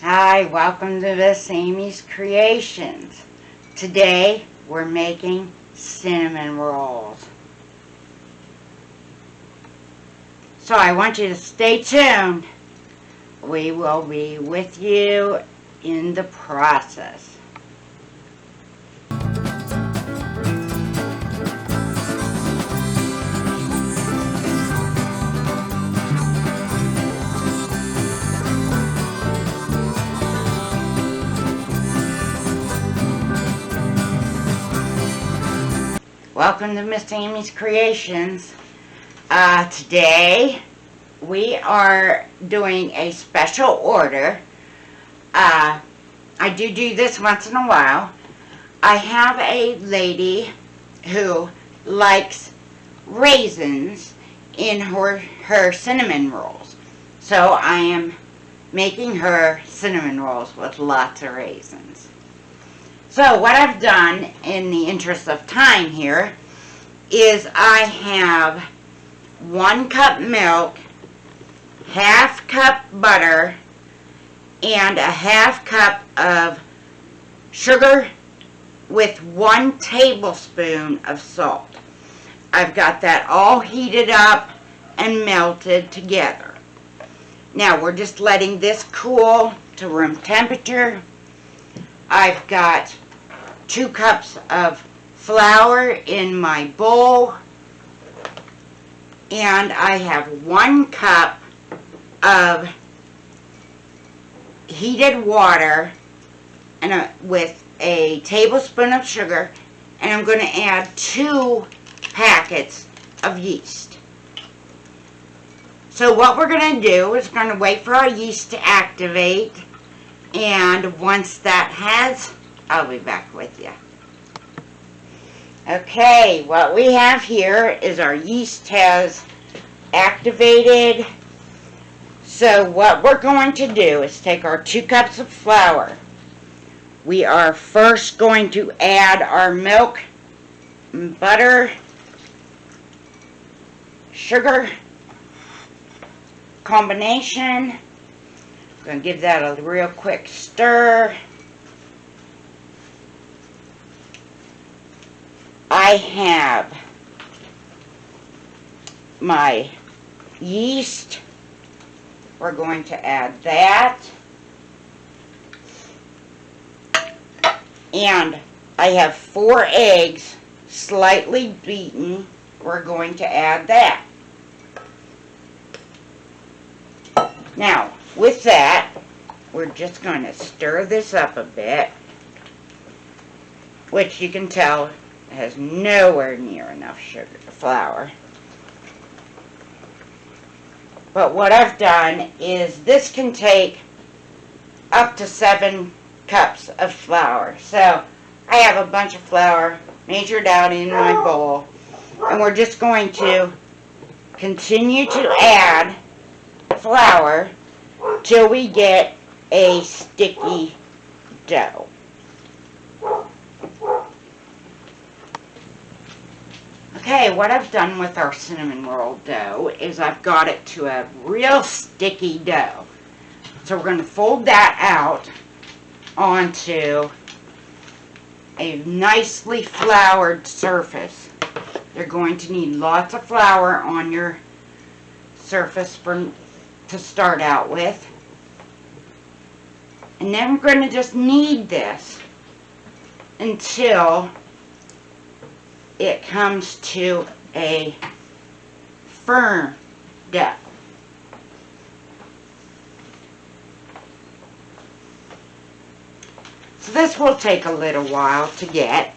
Hi, welcome to Miss Amy's Creations. Today we're making cinnamon rolls. So I want you to stay tuned. We will be with you in the process. Welcome to Miss Amy's Creations. Today we are doing a special order. I do this once in a while. I have a lady who likes raisins in her cinnamon rolls. So I am making her cinnamon rolls with lots of raisins. So what I've done in the interest of time here is I have 1 cup milk, half cup butter, and a half cup of sugar with 1 tablespoon of salt. I've got that all heated up and melted together. Now we're just letting this cool to room temperature. I've got 2 cups of flour in my bowl, and I have 1 cup of heated water and with a tablespoon of sugar, and I'm going to add 2 packets of yeast. So what we're going to do is going to wait for our yeast to activate, and once that has, I'll be back with you. Okay, what we have here is our yeast has activated. So what we're going to do is take our 2 cups of flour. We are first going to add our milk, butter, sugar combination. I'm going to give that a real quick stir. I have my yeast. We're going to add that. And I have 4 eggs slightly beaten. We're going to add that. Now, with that, we're just going to stir this up a bit, which you can tell has nowhere near enough flour. But what I've done is this can take up to 7 cups of flour. So I have a bunch of flour measured out in my bowl, and we're just going to continue to add flour till we get a sticky dough. Okay, what I've done with our cinnamon roll dough is I've got it to a real sticky dough. So we're going to fold that out onto a nicely floured surface. You're going to need lots of flour on your surface to start out with. And then we're going to just knead this until it comes to a firm dough. So this will take a little while to get.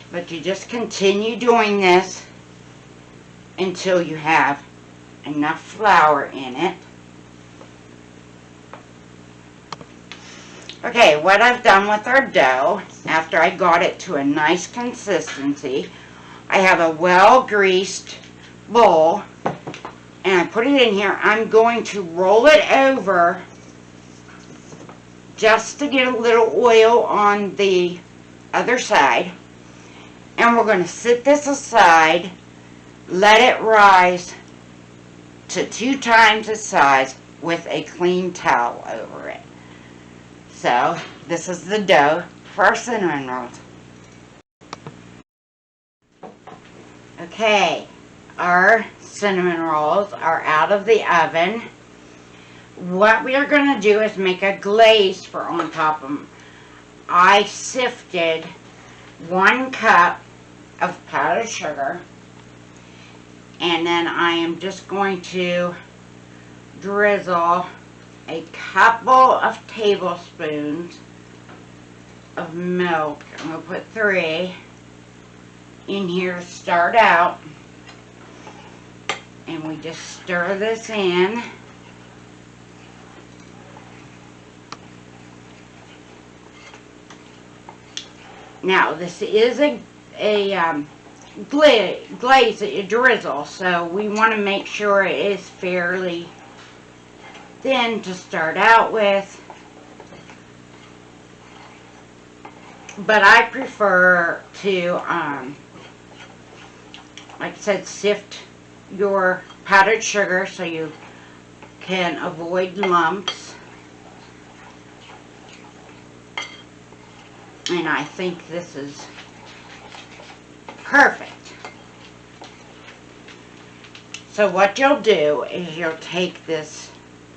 But you just continue doing this until you have enough flour in it. Okay, what I've done with our dough, after I got it to a nice consistency, I have a well-greased bowl, and I put it in here. I'm going to roll it over just to get a little oil on the other side. And we're going to sit this aside, let it rise to 2 times its size with a clean towel over it. So, this is the dough for our cinnamon rolls. Okay, our cinnamon rolls are out of the oven. What we are going to do is make a glaze for on top of them. I sifted 1 cup of powdered sugar, and then I am just going to drizzle a couple of tablespoons of milk. I'm going to put 3 in here to start out, and we just stir this in. Now, this is a glaze that you drizzle, so we want to make sure it is fairly thin to start out with. But I prefer to, like I said, sift your powdered sugar so you can avoid lumps. And I think this is perfect. So what you'll do is you'll take this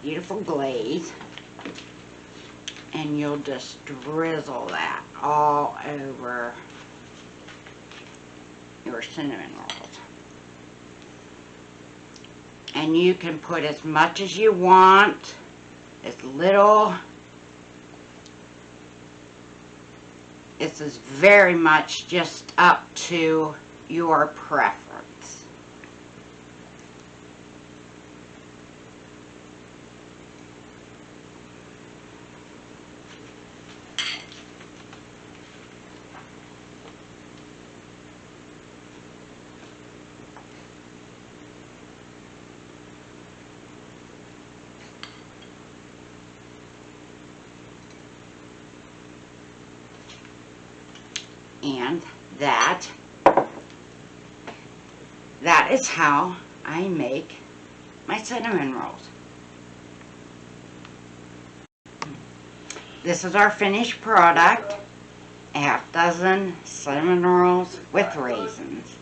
beautiful glaze and you'll just drizzle that all over your cinnamon rolls. And you can put as much as you want, as little. This is very much just up to your preference. And that is how I make my cinnamon rolls. This is our finished product, a half dozen cinnamon rolls with raisins.